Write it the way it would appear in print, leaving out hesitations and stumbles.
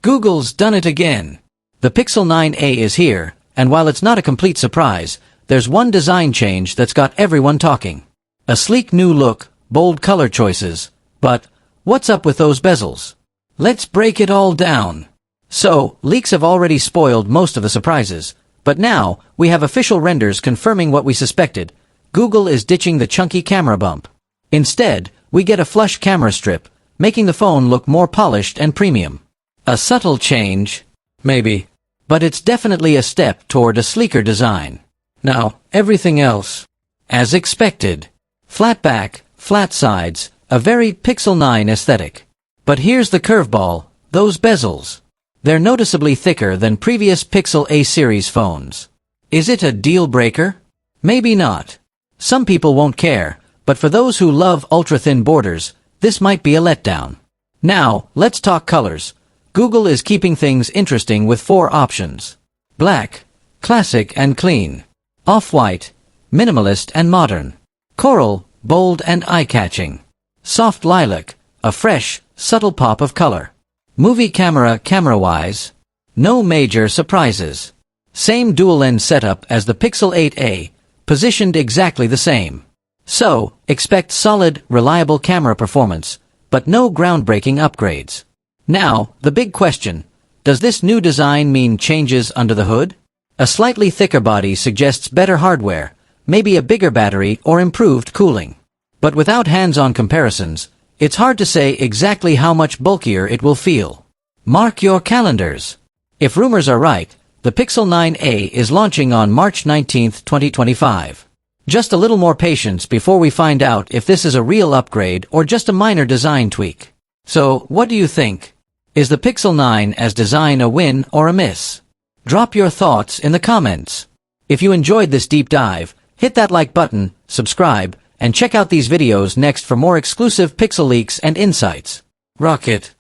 Google's done it again. The Pixel 9a is here, and while it's not a complete surprise, there's one design change that's got everyone talking. A sleek new look, bold color choices, but what's up with those bezels? Let's break it all down. So, leaks have already spoiled most of the surprises, but now we have official renders confirming what we suspected. Google is ditching the chunky camera bump. Instead, we get a flush camera strip, making the phone look more polished and premium. A subtle change, maybe, but it's definitely a step toward a sleeker design. Now, everything else, as expected. Flat back, flat sides, a very Pixel 9 aesthetic. But here's the curveball, those bezels. They're noticeably thicker than previous Pixel A series phones. Is it a deal breaker? Maybe not. Some people won't care, but for those who love ultra-thin borders, this might be a letdown. Now, let's talk colors. Google is keeping things interesting with 4 options. Black, classic and clean. Off-white, minimalist and modern. Coral, bold and eye-catching. Soft lilac, a fresh, subtle pop of color. Movie camera-wise, no major surprises. Same dual-lens setup as the Pixel 8a, positioned exactly the same. So, expect solid, reliable camera performance, but no groundbreaking upgrades. Now, the big question, does this new design mean changes under the hood? A slightly thicker body suggests better hardware, maybe a bigger battery or improved cooling. But without hands-on comparisons, it's hard to say exactly how much bulkier it will feel. Mark your calendars. If rumors are right, the Pixel 9a is launching on March 19, 2025. Just a little more patience before we find out if this is a real upgrade or just a minor design tweak. So, what do you think? Is the Pixel 9 as design a win or a miss? Drop your thoughts in the comments. If you enjoyed this deep dive, hit that like button, subscribe, and check out these videos next for more exclusive Pixel leaks and insights. Rock it!